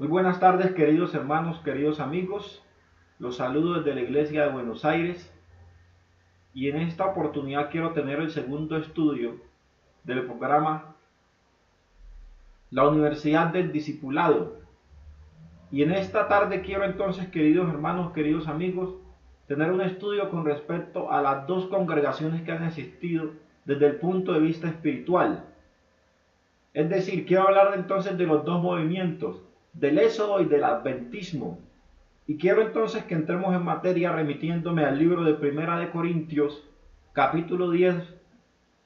Muy buenas tardes, queridos hermanos, queridos amigos. Los saludo desde la Iglesia de Buenos Aires y en esta oportunidad quiero tener el segundo estudio del programa La Universidad del Discipulado. Y en esta tarde quiero entonces, queridos hermanos, queridos amigos, tener un estudio con respecto a las dos congregaciones que han existido desde el punto de vista espiritual. Es decir, quiero hablar entonces de los dos movimientos, del éxodo y del adventismo. Y quiero entonces que entremos en materia remitiéndome al libro de Primera de Corintios, capítulo 10,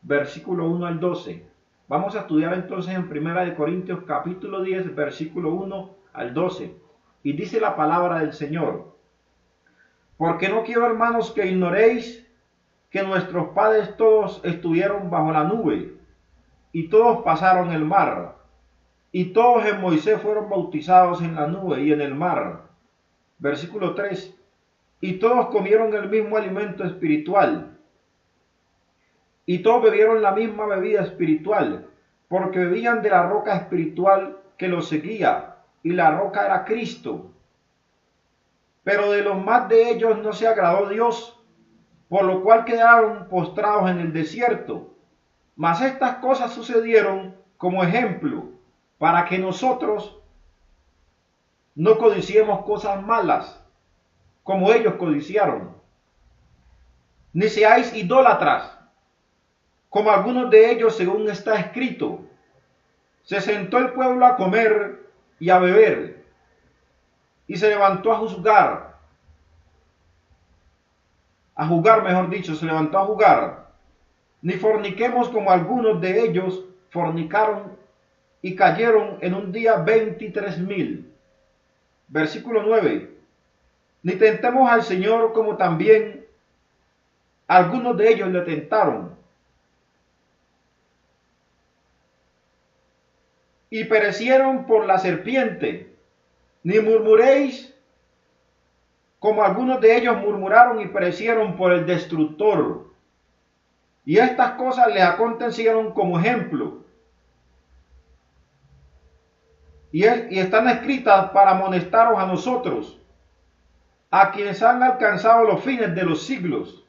versículo 1 al 12. Vamos a estudiar entonces en Primera de Corintios, capítulo 10, versículo 1 al 12. Y dice la palabra del Señor: Porque no quiero, hermanos, que ignoréis que nuestros padres todos estuvieron bajo la nube, y todos pasaron el mar, y todos en Moisés fueron bautizados en la nube y en el mar. Versículo 3. Y todos comieron el mismo alimento espiritual, y todos bebieron la misma bebida espiritual, porque bebían de la roca espiritual que los seguía, y la roca era Cristo. Pero de los más de ellos no se agradó Dios, por lo cual quedaron postrados en el desierto. Mas estas cosas sucedieron como ejemplo, para que nosotros no codiciemos cosas malas, como ellos codiciaron. Ni seáis idólatras, como algunos de ellos, según está escrito: se sentó el pueblo a comer y a beber, y se levantó a jugar, mejor dicho, se levantó a jugar. Ni forniquemos como algunos de ellos fornicaron y cayeron en un día 23,000. Versículo 9. Ni tentemos al Señor como también algunos de ellos le tentaron y perecieron por la serpiente. Ni murmuréis como algunos de ellos murmuraron y perecieron por el destructor. Y estas cosas les acontecieron como ejemplo, y están escritas para amonestaros a nosotros, a quienes han alcanzado los fines de los siglos.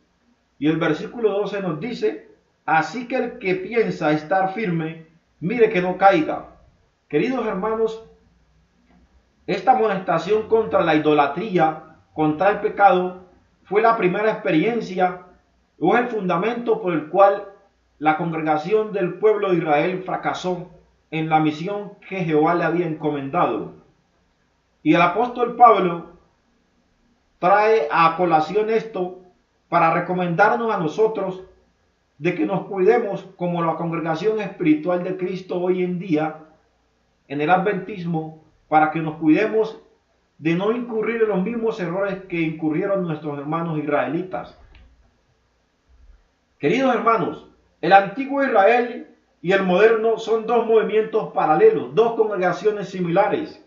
Y el versículo 12 nos dice: así que el que piensa estar firme, mire que no caiga. Queridos hermanos, esta amonestación contra la idolatría, contra el pecado, fue la primera experiencia o es el fundamento por el cual la congregación del pueblo de Israel fracasó en la misión que Jehová le había encomendado. Y el apóstol Pablo trae a colación esto para recomendarnos a nosotros de que nos cuidemos como la congregación espiritual de Cristo hoy en día en el adventismo, para que nos cuidemos de no incurrir en los mismos errores que incurrieron nuestros hermanos israelitas. Queridos hermanos, el antiguo Israel y el moderno son dos movimientos paralelos, dos congregaciones similares.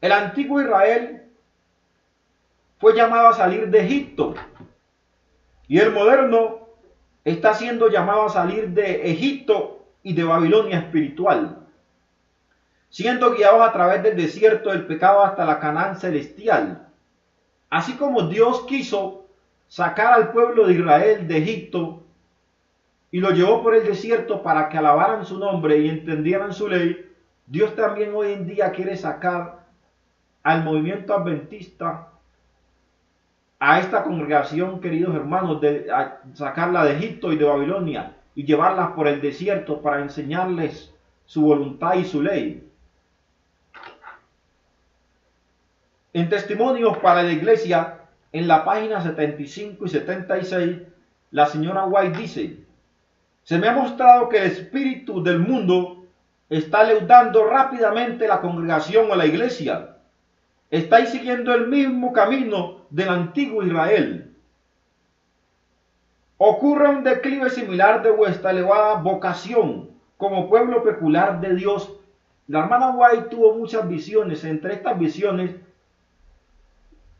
El antiguo Israel fue llamado a salir de Egipto y el moderno está siendo llamado a salir de Egipto y de Babilonia espiritual, siendo guiados a través del desierto del pecado hasta la Canaán celestial. Así como Dios quiso sacar al pueblo de Israel de Egipto y lo llevó por el desierto para que alabaran su nombre y entendieran su ley, Dios también hoy en día quiere sacar al movimiento adventista, a esta congregación, queridos hermanos, a sacarla de Egipto y de Babilonia y llevarlas por el desierto para enseñarles su voluntad y su ley. En Testimonios para la Iglesia, en la página 75 y 76, la señora White dice: se me ha mostrado que el espíritu del mundo está leudando rápidamente la congregación o la iglesia. Estáis siguiendo el mismo camino del antiguo Israel. Ocurre un declive similar de vuestra elevada vocación como pueblo peculiar de Dios. La hermana White tuvo muchas visiones. Entre estas visiones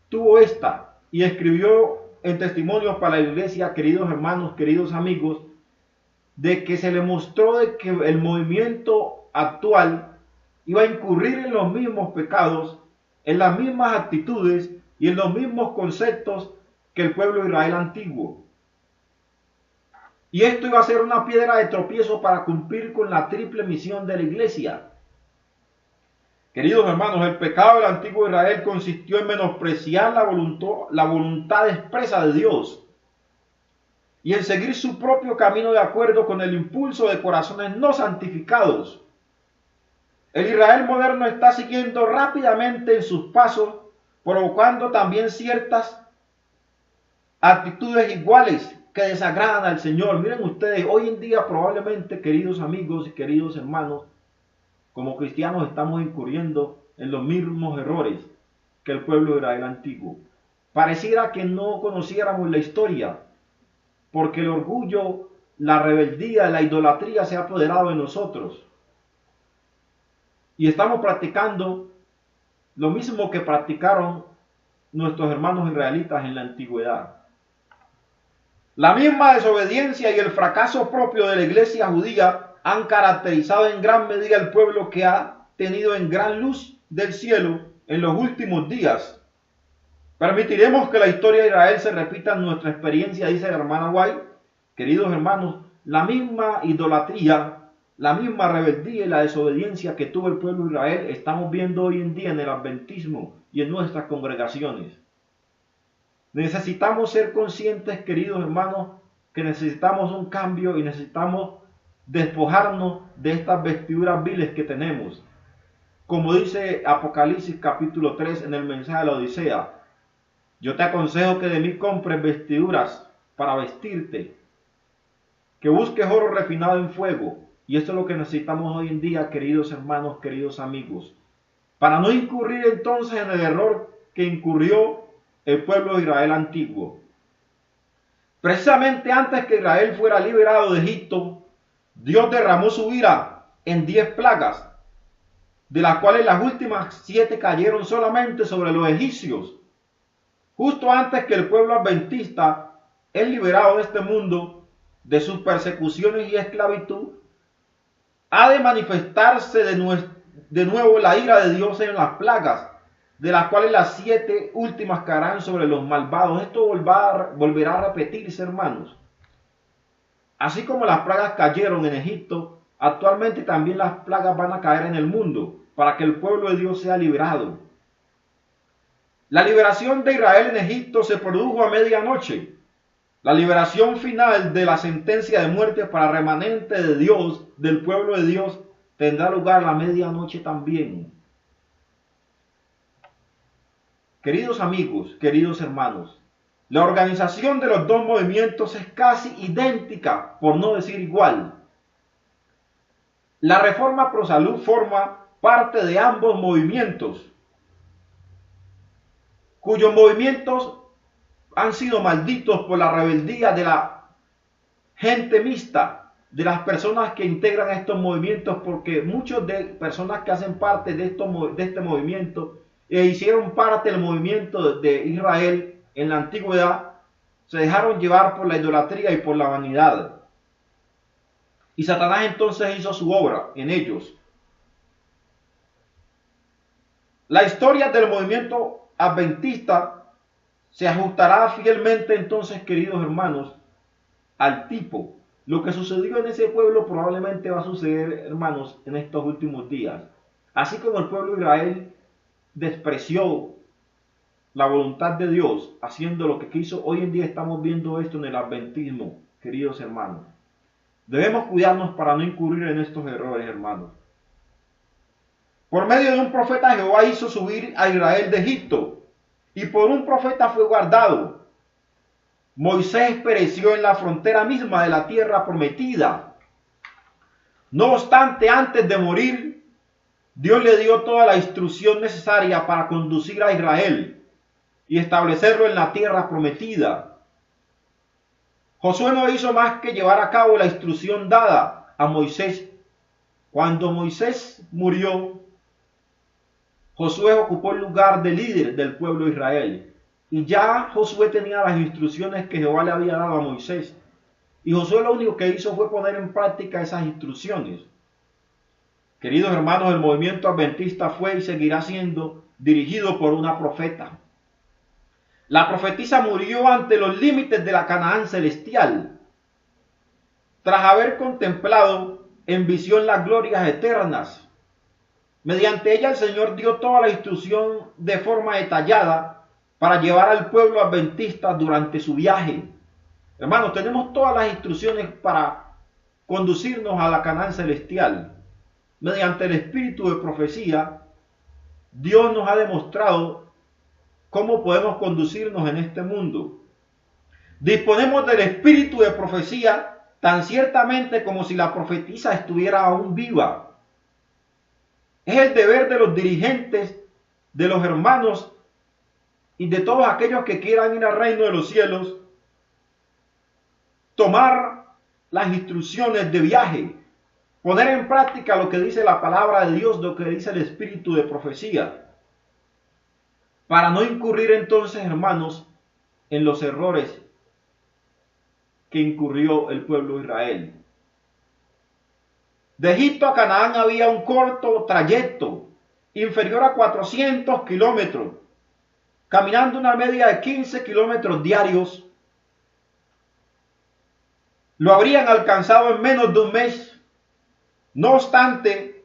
tuvo esta y escribió en Testimonios para la Iglesia, queridos hermanos, queridos amigos, de que se le mostró de que el movimiento actual iba a incurrir en los mismos pecados, en las mismas actitudes y en los mismos conceptos que el pueblo de Israel antiguo. Y esto iba a ser una piedra de tropiezo para cumplir con la triple misión de la iglesia. Queridos hermanos, el pecado del antiguo Israel consistió en menospreciar la voluntad expresa de Dios y en seguir su propio camino de acuerdo con el impulso de corazones no santificados. El Israel moderno está siguiendo rápidamente en sus pasos, provocando también ciertas actitudes iguales que desagradan al Señor. Miren ustedes, hoy en día probablemente, queridos amigos y queridos hermanos, como cristianos estamos incurriendo en los mismos errores que el pueblo de Israel antiguo. Pareciera que no conociéramos la historia, porque el orgullo, la rebeldía, la idolatría se ha apoderado de nosotros. Y estamos practicando lo mismo que practicaron nuestros hermanos israelitas en la antigüedad. La misma desobediencia y el fracaso propio de la iglesia judía han caracterizado en gran medida el pueblo que ha tenido en gran luz del cielo en los últimos días. Permitiremos que la historia de Israel se repita en nuestra experiencia, dice la hermana White. Queridos hermanos, la misma idolatría, la misma rebeldía y la desobediencia que tuvo el pueblo de Israel estamos viendo hoy en día en el adventismo y en nuestras congregaciones. Necesitamos ser conscientes, queridos hermanos, que necesitamos un cambio y necesitamos despojarnos de estas vestiduras viles que tenemos. Como dice Apocalipsis capítulo 3 en el mensaje de la Odisea, yo te aconsejo que de mí compres vestiduras para vestirte, que busques oro refinado en fuego. Y esto es lo que necesitamos hoy en día, queridos hermanos, queridos amigos, para no incurrir entonces en el error que incurrió el pueblo de Israel antiguo. Precisamente antes que Israel fuera liberado de Egipto, Dios derramó su ira en 10 plagas, de las cuales las últimas 7 cayeron solamente sobre los egipcios. Justo antes que el pueblo adventista es liberado de este mundo, de sus persecuciones y esclavitud, ha de manifestarse de nuevo la ira de Dios en las plagas, de las cuales las 7 últimas caerán sobre los malvados. Esto volverá a repetirse, hermanos. Así como las plagas cayeron en Egipto, actualmente también las plagas van a caer en el mundo, para que el pueblo de Dios sea liberado. La liberación de Israel en Egipto se produjo a medianoche. La liberación final de la sentencia de muerte para el remanente de Dios, del pueblo de Dios, tendrá lugar a la medianoche también. Queridos amigos, queridos hermanos, la organización de los dos movimientos es casi idéntica, por no decir igual. La Reforma Pro Salud forma parte de ambos movimientos, cuyos movimientos han sido malditos por la rebeldía de la gente mixta, de las personas que integran estos movimientos, porque muchos de personas que hacen parte de este movimiento hicieron parte del movimiento de Israel en la antigüedad, se dejaron llevar por la idolatría y por la vanidad. Y Satanás entonces hizo su obra en ellos. La historia del movimiento adventista se ajustará fielmente entonces, queridos hermanos, al tipo. Lo que sucedió en ese pueblo probablemente va a suceder, hermanos, en estos últimos días. Así como el pueblo de Israel despreció la voluntad de Dios, haciendo lo que quiso, hoy en día estamos viendo esto en el adventismo, queridos hermanos. Debemos cuidarnos para no incurrir en estos errores, hermanos. Por medio de un profeta Jehová hizo subir a Israel de Egipto, y por un profeta fue guardado. Moisés pereció en la frontera misma de la tierra prometida. No obstante, antes de morir, Dios le dio toda la instrucción necesaria para conducir a Israel y establecerlo en la tierra prometida. Josué no hizo más que llevar a cabo la instrucción dada a Moisés. Cuando Moisés murió, Josué ocupó el lugar de líder del pueblo de Israel. Y ya Josué tenía las instrucciones que Jehová le había dado a Moisés. Y Josué lo único que hizo fue poner en práctica esas instrucciones. Queridos hermanos, el movimiento adventista fue y seguirá siendo dirigido por una profeta. La profetisa murió ante los límites de la Canaán celestial, tras haber contemplado en visión las glorias eternas. Mediante ella el Señor dio toda la instrucción de forma detallada para llevar al pueblo adventista durante su viaje. Hermanos, tenemos todas las instrucciones para conducirnos a la Canaán celestial. Mediante el espíritu de profecía, Dios nos ha demostrado cómo podemos conducirnos en este mundo. Disponemos del espíritu de profecía tan ciertamente como si la profetisa estuviera aún viva. Es el deber de los dirigentes, de los hermanos y de todos aquellos que quieran ir al reino de los cielos, tomar las instrucciones de viaje, poner en práctica lo que dice la palabra de Dios, lo que dice el espíritu de profecía, para no incurrir entonces, hermanos, en los errores que incurrió el pueblo de Israel. De Egipto a Canaán había un corto trayecto, inferior a 400 kilómetros, caminando una media de 15 kilómetros diarios. Lo habrían alcanzado en menos de un mes. No obstante,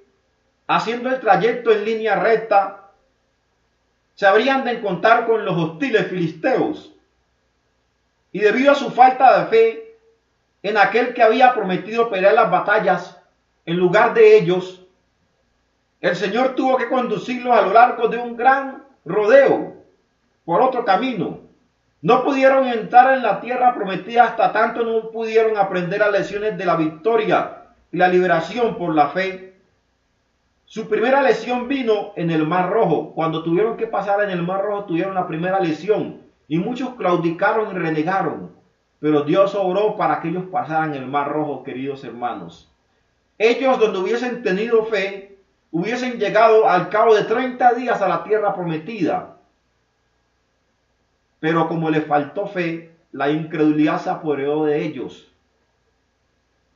haciendo el trayecto en línea recta, se habrían de encontrar con los hostiles filisteos. Y debido a su falta de fe en aquel que había prometido pelear las batallas en lugar de ellos, el Señor tuvo que conducirlos a lo largo de un gran rodeo por otro camino. No pudieron entrar en la tierra prometida hasta tanto no pudieron aprender las lecciones de la victoria y la liberación por la fe. Su primera lección vino en el Mar Rojo. Cuando tuvieron que pasar en el Mar Rojo tuvieron la primera lección y muchos claudicaron y renegaron, pero Dios obró para que ellos pasaran el Mar Rojo, queridos hermanos. Ellos, donde hubiesen tenido fe, hubiesen llegado al cabo de 30 días a la tierra prometida. Pero como les faltó fe, la incredulidad se apoderó de ellos.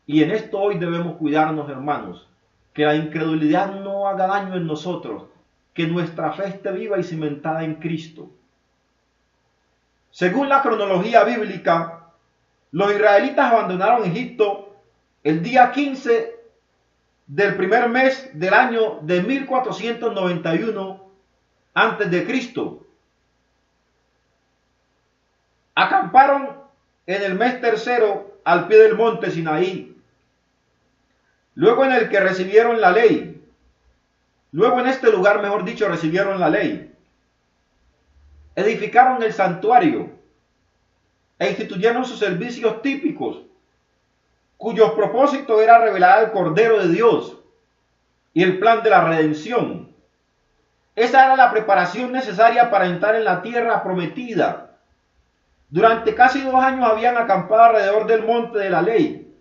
Y en esto hoy debemos cuidarnos, hermanos, que la incredulidad no haga daño en nosotros, que nuestra fe esté viva y cimentada en Cristo. Según la cronología bíblica, los israelitas abandonaron Egipto el día 15 del primer mes del año de 1491 antes de Cristo. Acamparon en el mes tercero al pie del monte Sinaí, luego en el que recibieron la ley. Luego en este lugar, mejor dicho, recibieron la ley. Edificaron el santuario e instituyeron sus servicios típicos, cuyo propósito era revelar al Cordero de Dios y el plan de la redención. Esa era la preparación necesaria para entrar en la tierra prometida. Durante casi 2 años habían acampado alrededor del monte de la ley.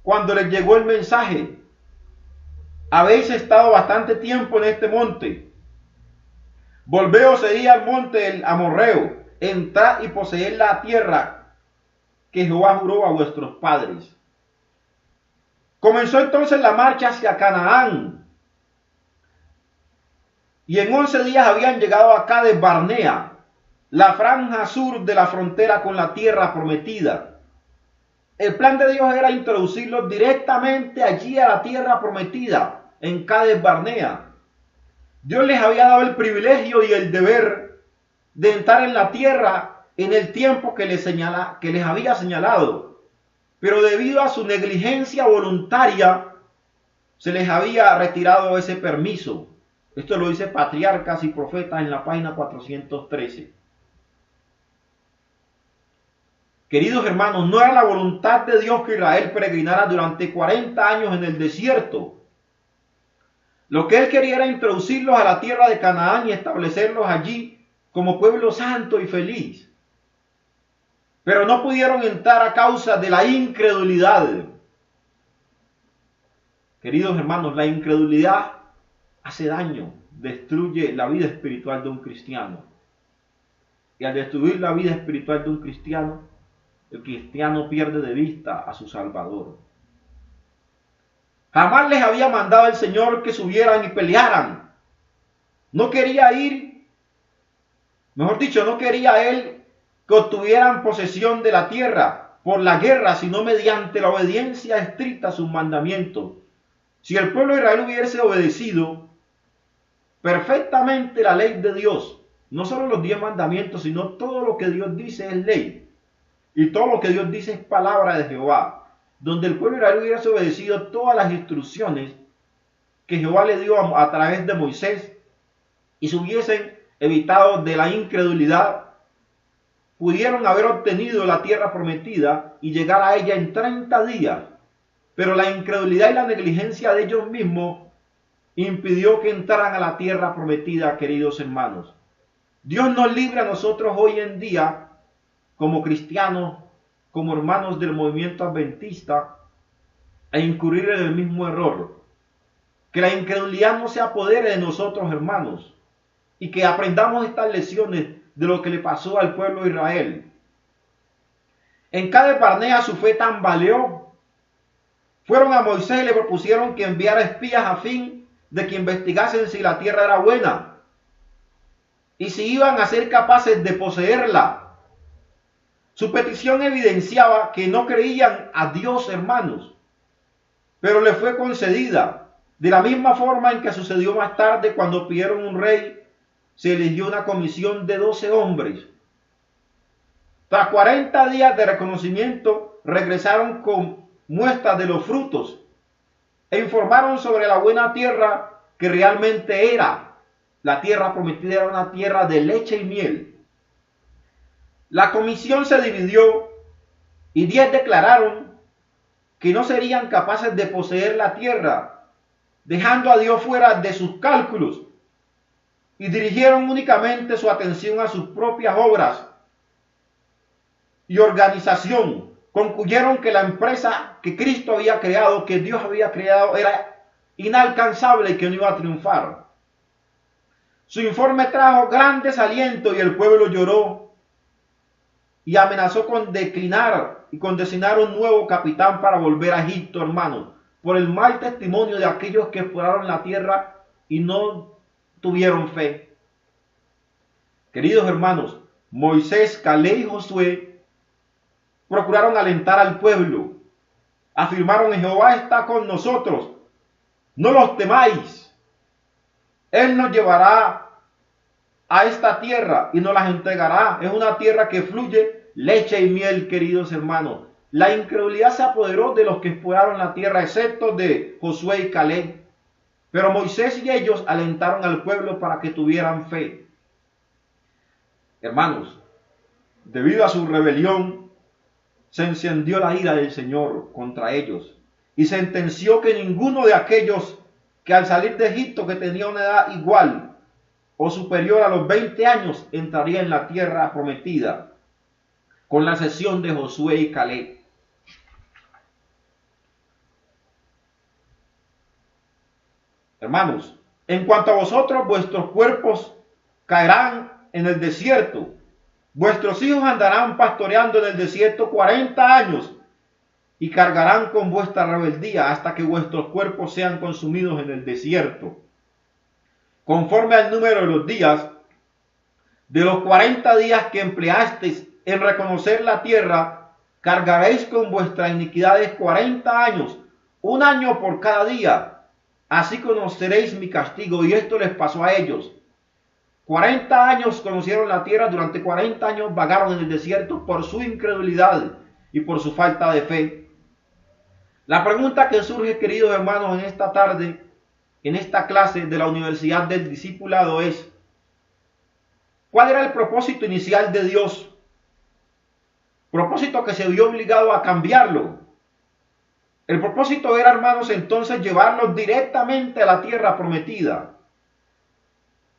Cuando les llegó el mensaje: habéis estado bastante tiempo en este monte, volveos ahí al monte del Amorreo, entrad y poseed la tierra que Jehová juró a vuestros padres. Comenzó entonces la marcha hacia Canaán, y en 11 días habían llegado a Cades Barnea, la franja sur de la frontera con la tierra prometida. El plan de Dios era introducirlos directamente allí a la tierra prometida, en Cades Barnea. Dios les había dado el privilegio y el deber de entrar en la tierra en el tiempo que les había señalado, pero debido a su negligencia voluntaria se les había retirado ese permiso. Esto lo dice Patriarcas y Profetas en la página 413. Queridos hermanos, no era la voluntad de Dios que Israel peregrinara durante 40 años en el desierto. Lo que él quería era introducirlos a la tierra de Canaán y establecerlos allí como pueblo santo y feliz. Pero no pudieron entrar a causa de la incredulidad. Queridos hermanos, la incredulidad hace daño, destruye la vida espiritual de un cristiano. Y al destruir la vida espiritual de un cristiano, el cristiano pierde de vista a su Salvador. Jamás les había mandado el Señor que subieran y pelearan. No quería ir, mejor dicho, no quería Él que obtuvieran posesión de la tierra por la guerra, sino mediante la obediencia estricta a sus mandamientos. Si el pueblo de Israel hubiese obedecido perfectamente la ley de Dios, no solo los 10 mandamientos, sino todo lo que Dios dice es ley, y todo lo que Dios dice es palabra de Jehová, donde el pueblo de Israel hubiese obedecido todas las instrucciones que Jehová le dio a través de Moisés, y se hubiesen evitado de la incredulidad, pudieron haber obtenido la tierra prometida y llegar a ella en 30 días. Pero la incredulidad y la negligencia de ellos mismos impidió que entraran a la tierra prometida, queridos hermanos. Dios nos libre a nosotros hoy en día, como cristianos, como hermanos del movimiento adventista, a incurrir en el mismo error. Que la incredulidad no se apodere de nosotros, hermanos, y que aprendamos estas lecciones de lo que le pasó al pueblo de Israel. En Cades Barnea su fe tambaleó. Fueron a Moisés y le propusieron que enviara espías a fin de que investigasen si la tierra era buena y si iban a ser capaces de poseerla. Su petición evidenciaba que no creían a Dios, hermanos, pero le fue concedida. De la misma forma en que sucedió más tarde cuando pidieron un rey, se eligió una comisión de 12 hombres. Tras 40 días de reconocimiento, regresaron con muestras de los frutos e informaron sobre la buena tierra que realmente era. La tierra prometida era una tierra de leche y miel. La comisión se dividió y 10 declararon que no serían capaces de poseer la tierra, dejando a Dios fuera de sus cálculos, y dirigieron únicamente su atención a sus propias obras y organización. Concluyeron que la empresa que Cristo había creado, que Dios había creado, era inalcanzable y que no iba a triunfar. Su informe trajo gran desaliento y el pueblo lloró y amenazó con declinar y con designar un nuevo capitán para volver a Egipto, hermanos, por el mal testimonio de aquellos que exploraron la tierra y no tuvieron fe. Queridos hermanos, Moisés, Caleb y Josué procuraron alentar al pueblo. Afirmaron: Jehová está con nosotros, no los temáis. Él nos llevará a esta tierra y nos las entregará. Es una tierra que fluye leche y miel, queridos hermanos. La incredulidad se apoderó de los que exploraron la tierra, excepto de Josué y Caleb. Pero Moisés y ellos alentaron al pueblo para que tuvieran fe. Hermanos, debido a su rebelión, se encendió la ira del Señor contra ellos y sentenció que ninguno de aquellos que al salir de Egipto, que tenía una edad igual o superior a los 20 años, entraría en la tierra prometida, con la excepción de Josué y Caleb. Hermanos, en cuanto a vosotros, vuestros cuerpos caerán en el desierto. Vuestros hijos andarán pastoreando en el desierto 40 años y cargarán con vuestra rebeldía hasta que vuestros cuerpos sean consumidos en el desierto. Conforme al número de los días, de los 40 días que empleasteis en reconocer la tierra, cargaréis con vuestras iniquidades 40 años, un año por cada día. Así conoceréis mi castigo. Y esto les pasó a ellos. 40 años conocieron la tierra, durante 40 años vagaron en el desierto por su incredulidad y por su falta de fe. La pregunta que surge, queridos hermanos, en esta tarde, en esta clase de la Universidad del Discipulado es: ¿cuál era el propósito inicial de Dios? Propósito que se vio obligado a cambiarlo. El propósito era, hermanos, entonces llevarlos directamente a la tierra prometida.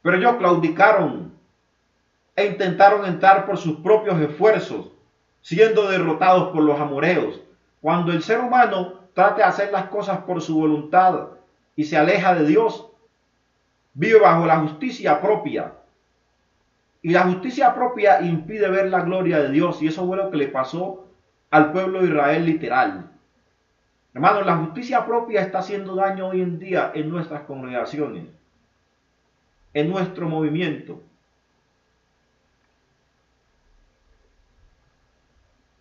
Pero ellos claudicaron e intentaron entrar por sus propios esfuerzos, siendo derrotados por los amoreos. Cuando el ser humano trata de hacer las cosas por su voluntad y se aleja de Dios, vive bajo la justicia propia. Y la justicia propia impide ver la gloria de Dios. Y eso fue lo que le pasó al pueblo de Israel literal. Hermanos, la justicia propia está haciendo daño hoy en día en nuestras congregaciones, en nuestro movimiento.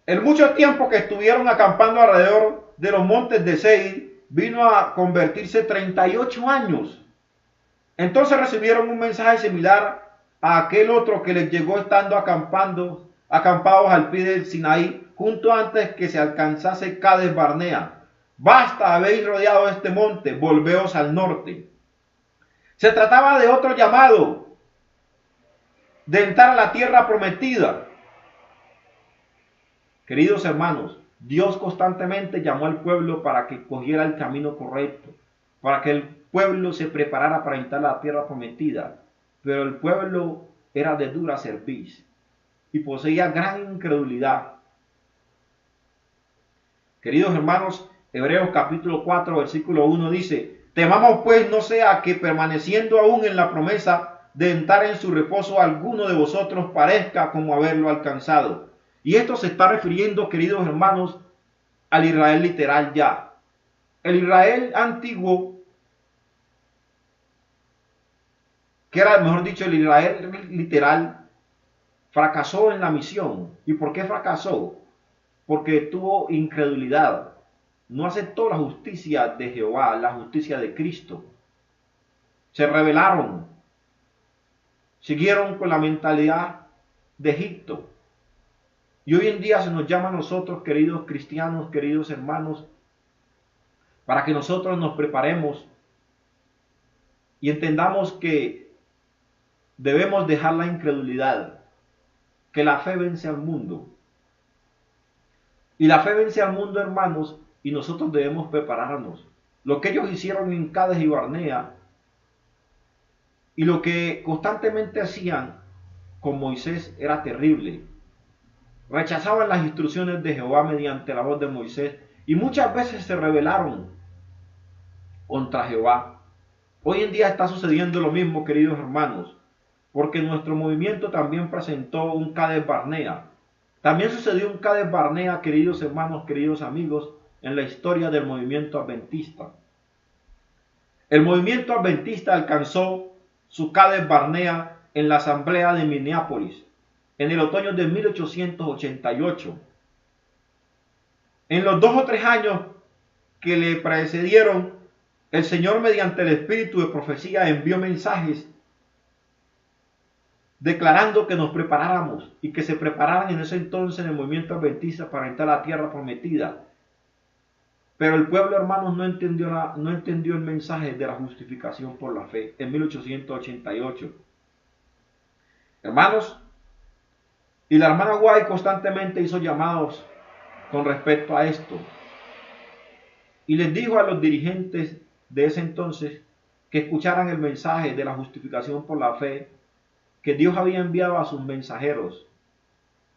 El mucho tiempo que estuvieron acampando alrededor de los montes de Seir vino a convertirse en 38 años. Entonces recibieron un mensaje similar a aquel otro que les llegó estando acampados al pie del Sinaí, justo antes que se alcanzase Cades Barnea. Basta, habéis rodeado este monte, volveos al norte. Se trataba de otro llamado, de entrar a la tierra prometida. Queridos hermanos, Dios constantemente llamó al pueblo para que cogiera el camino correcto, para que el pueblo se preparara para entrar a la tierra prometida. Pero el pueblo era de dura cerviz y poseía gran incredulidad. Queridos hermanos, Hebreos capítulo 4, versículo 1 dice: temamos pues no sea que permaneciendo aún en la promesa de entrar en su reposo alguno de vosotros parezca como haberlo alcanzado. Y esto se está refiriendo, queridos hermanos, al Israel literal ya. El Israel antiguo, que era, mejor dicho, el Israel literal, fracasó en la misión. ¿Y por qué fracasó? Porque tuvo incredulidad. No aceptó la justicia de Jehová, la justicia de Cristo. Se rebelaron. Siguieron con la mentalidad de Egipto. Y hoy en día se nos llama a nosotros, queridos cristianos, queridos hermanos, para que nosotros nos preparemos y entendamos que debemos dejar la incredulidad, que la fe vence al mundo. Y la fe vence al mundo, hermanos, y nosotros debemos prepararnos. Lo que ellos hicieron en Cades y Barnea y lo que constantemente hacían con Moisés era terrible. Rechazaban las instrucciones de Jehová mediante la voz de Moisés y muchas veces se rebelaron contra Jehová. Hoy en día está sucediendo lo mismo, queridos hermanos, porque nuestro movimiento también presentó un Cades Barnea. También sucedió un Cades Barnea, queridos hermanos, queridos amigos, en la historia del movimiento adventista. El movimiento adventista alcanzó su Cades Barnea en la asamblea de Minneapolis en el otoño de 1888. En los 2 o 3 años que le precedieron, el Señor mediante el espíritu de profecía envió mensajes declarando que nos preparáramos y que se prepararan en ese entonces en el movimiento adventista para entrar a la tierra prometida. Pero el pueblo, hermanos, no entendió el mensaje de la justificación por la fe en 1888. Hermanos, y la hermana White constantemente hizo llamados con respecto a esto. Y les dijo a los dirigentes de ese entonces que escucharan el mensaje de la justificación por la fe que Dios había enviado a sus mensajeros,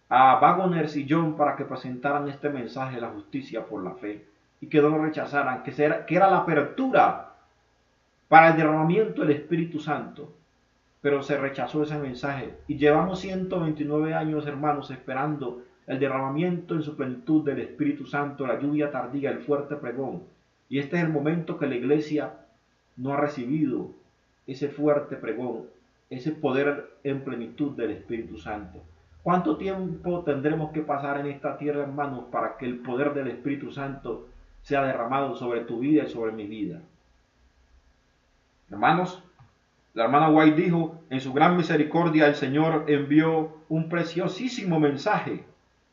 a Wagoners y John, para que presentaran este mensaje de la justicia por la fe y que no lo rechazaran, que era la apertura para el derramamiento del Espíritu Santo. Pero se rechazó ese mensaje y llevamos 129 años, hermanos, esperando el derramamiento en su plenitud del Espíritu Santo, la lluvia tardía, el fuerte pregón. Y este es el momento que la iglesia no ha recibido ese fuerte pregón, ese poder en plenitud del Espíritu Santo. ¿Cuánto tiempo tendremos que pasar en esta tierra, hermanos, para que el poder del Espíritu Santo sea derramado sobre tu vida y sobre mi vida? Hermanos, la hermana White dijo: en su gran misericordia el Señor envió un preciosísimo mensaje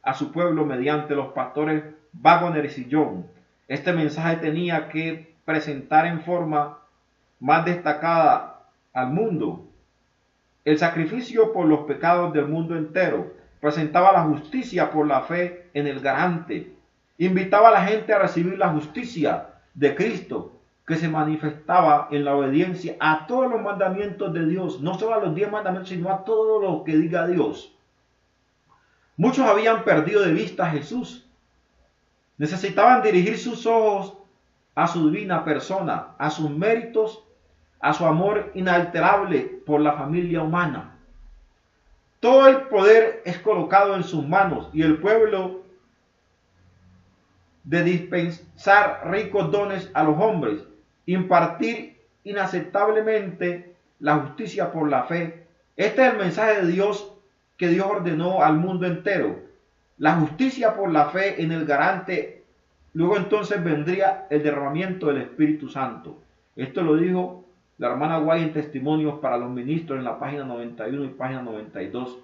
a su pueblo mediante los pastores Wagoners y John. Este mensaje tenía que presentar en forma más destacada al mundo el sacrificio por los pecados del mundo entero, presentaba la justicia por la fe en el garante, invitaba a la gente a recibir la justicia de Cristo, que se manifestaba en la obediencia a todos los mandamientos de Dios, no solo a los 10 mandamientos, sino a todo lo que diga Dios. Muchos habían perdido de vista a Jesús. Necesitaban dirigir sus ojos a su divina persona, a sus méritos, a su amor inalterable por la familia humana. Todo el poder es colocado en sus manos y el pueblo de dispensar ricos dones a los hombres, impartir inaceptablemente la justicia por la fe. Este es el mensaje de Dios que Dios ordenó al mundo entero. La justicia por la fe en el garante. Luego entonces vendría el derramamiento del Espíritu Santo. Esto lo dijo la hermana White en Testimonios para los Ministros en la página 91 y página 92.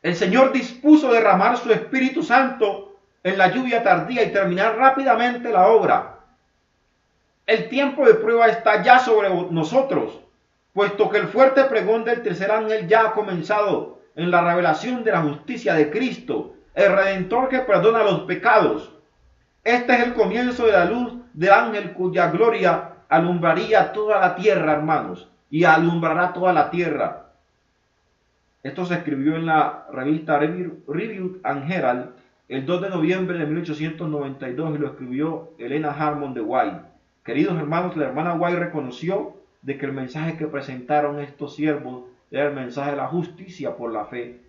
El Señor dispuso derramar su Espíritu Santo en la lluvia tardía y terminar rápidamente la obra. El tiempo de prueba está ya sobre nosotros, puesto que el fuerte pregón del tercer ángel ya ha comenzado en la revelación de la justicia de Cristo, el Redentor que perdona los pecados. Este es el comienzo de la luz del ángel cuya gloria alumbraría toda la tierra, hermanos, y alumbrará toda la tierra. Esto se escribió en la revista Review and Herald el 2 de noviembre de 1892 y lo escribió Helena Harmon de White. Queridos hermanos, la hermana White reconoció de que el mensaje que presentaron estos siervos era el mensaje de la justicia por la fe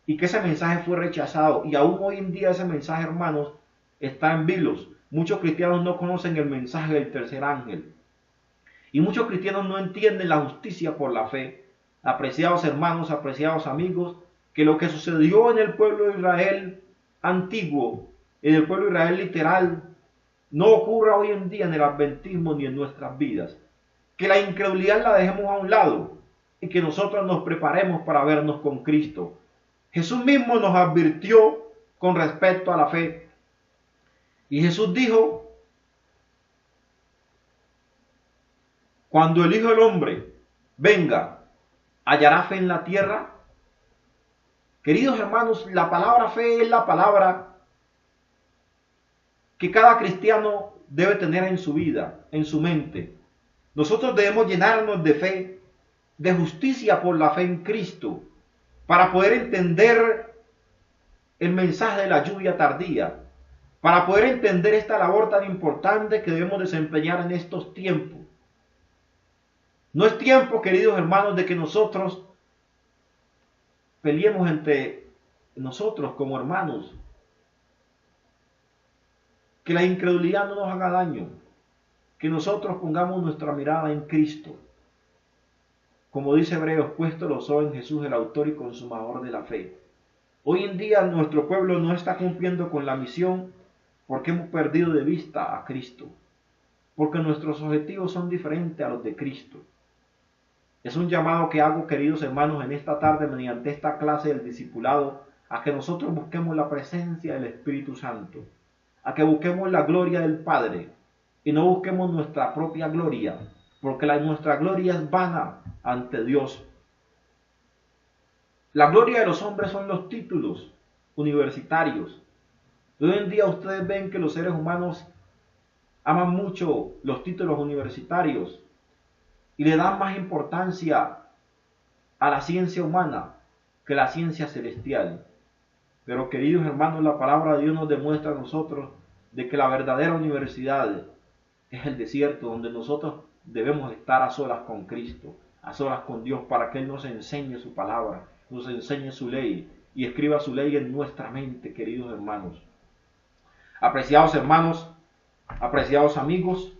y que ese mensaje fue rechazado, y aún hoy en día ese mensaje, hermanos, está en vilos. Muchos cristianos no conocen el mensaje del tercer ángel y muchos cristianos no entienden la justicia por la fe. Apreciados hermanos, apreciados amigos, que lo que sucedió en el pueblo de Israel antiguo, en el pueblo de Israel literal, no ocurra hoy en día en el adventismo ni en nuestras vidas. Que la incredulidad la dejemos a un lado y que nosotros nos preparemos para vernos con Cristo. Jesús mismo nos advirtió con respecto a la fe. Y Jesús dijo: cuando el Hijo del Hombre venga, ¿hallará fe en la tierra? Queridos hermanos, la palabra fe es la palabra que cada cristiano debe tener en su vida, en su mente. Nosotros debemos llenarnos de fe, de justicia por la fe en Cristo, para poder entender el mensaje de la lluvia tardía, para poder entender esta labor tan importante que debemos desempeñar en estos tiempos. No es tiempo, queridos hermanos, de que nosotros peleemos entre nosotros como hermanos. Que la incredulidad no nos haga daño. Que nosotros pongamos nuestra mirada en Cristo. Como dice Hebreos, puesto los ojos en Jesús, el autor y consumador de la fe. Hoy en día nuestro pueblo no está cumpliendo con la misión porque hemos perdido de vista a Cristo. Porque nuestros objetivos son diferentes a los de Cristo. Es un llamado que hago, queridos hermanos, en esta tarde mediante esta clase del discipulado, a que nosotros busquemos la presencia del Espíritu Santo, a que busquemos la gloria del Padre y no busquemos nuestra propia gloria, porque nuestra gloria es vana ante Dios. La gloria de los hombres son los títulos universitarios. Hoy en día ustedes ven que los seres humanos aman mucho los títulos universitarios y le dan más importancia a la ciencia humana que la ciencia celestial. Pero queridos hermanos, la palabra de Dios nos demuestra a nosotros de que la verdadera universidad es el desierto, donde nosotros debemos estar a solas con Cristo, a solas con Dios, para que Él nos enseñe su palabra, nos enseñe su ley y escriba su ley en nuestra mente, queridos hermanos. Apreciados hermanos, apreciados amigos,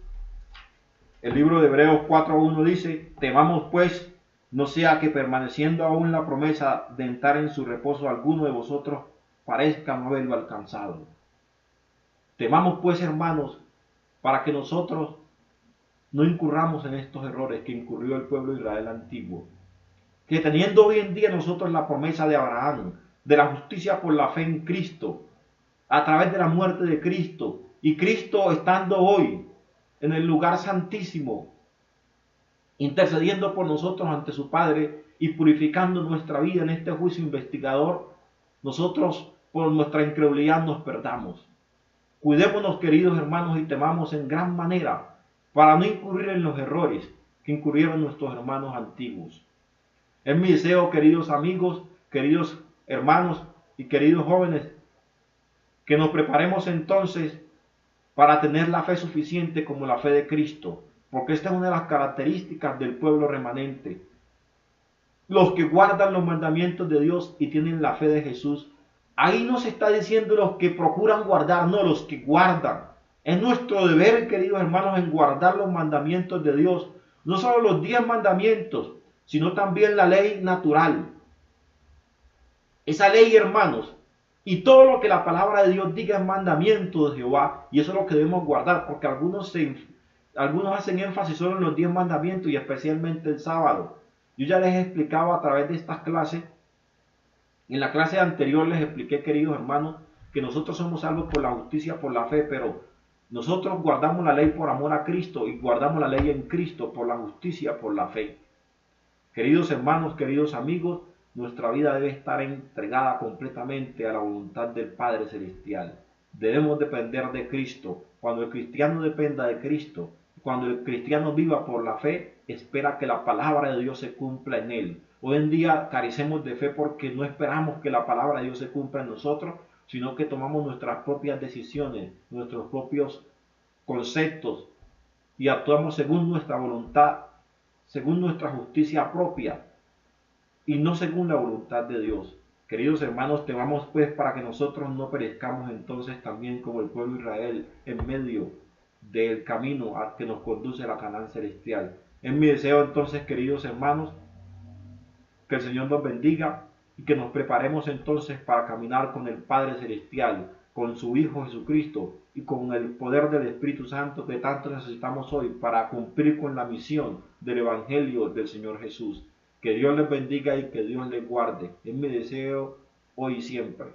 el libro de Hebreos 4:1 dice: temamos pues, no sea que permaneciendo aún la promesa de entrar en su reposo alguno de vosotros parezca no haberlo alcanzado. Temamos pues, hermanos, para que nosotros no incurramos en estos errores que incurrió el pueblo de Israel antiguo. Que teniendo hoy en día nosotros la promesa de Abraham, de la justicia por la fe en Cristo, a través de la muerte de Cristo, y Cristo estando hoy en el lugar santísimo, intercediendo por nosotros ante su Padre y purificando nuestra vida en este juicio investigador, nosotros por nuestra incredulidad nos perdamos. Cuidémonos, queridos hermanos, y temamos en gran manera para no incurrir en los errores que incurrieron nuestros hermanos antiguos. Es mi deseo, queridos amigos, queridos hermanos y queridos jóvenes, que nos preparemos entonces para tener la fe suficiente como la fe de Cristo, porque esta es una de las características del pueblo remanente. Los que guardan los mandamientos de Dios y tienen la fe de Jesús Ahí no se está diciendo los que procuran guardar, no, los que guardan. Es nuestro deber, queridos hermanos, en guardar los mandamientos de Dios. No solo los 10 mandamientos, sino también la ley natural. Esa ley, hermanos, y todo lo que la palabra de Dios diga es mandamiento de Jehová, y eso es lo que debemos guardar, porque algunos hacen énfasis solo en los 10 mandamientos y especialmente el sábado. Yo ya les he explicado a través de estas clases. En la clase anterior les expliqué, queridos hermanos, que nosotros somos salvos por la justicia, por la fe, pero nosotros guardamos la ley por amor a Cristo y guardamos la ley en Cristo por la justicia, por la fe. Queridos hermanos, queridos amigos, nuestra vida debe estar entregada completamente a la voluntad del Padre Celestial. Debemos depender de Cristo. Cuando el cristiano dependa de Cristo, cuando el cristiano viva por la fe, espera que la palabra de Dios se cumpla en él. Hoy en día carecemos de fe porque no esperamos que la palabra de Dios se cumpla en nosotros, sino que tomamos nuestras propias decisiones, nuestros propios conceptos y actuamos según nuestra voluntad, según nuestra justicia propia y no según la voluntad de Dios. Queridos hermanos, temamos pues para que nosotros no perezcamos entonces también como el pueblo de Israel en medio del camino al que nos conduce a la Canaán celestial. Es mi deseo entonces, queridos hermanos, que el Señor nos bendiga y que nos preparemos entonces para caminar con el Padre Celestial, con su Hijo Jesucristo y con el poder del Espíritu Santo que tanto necesitamos hoy para cumplir con la misión del Evangelio del Señor Jesús. Que Dios les bendiga y que Dios les guarde. Es mi deseo hoy y siempre.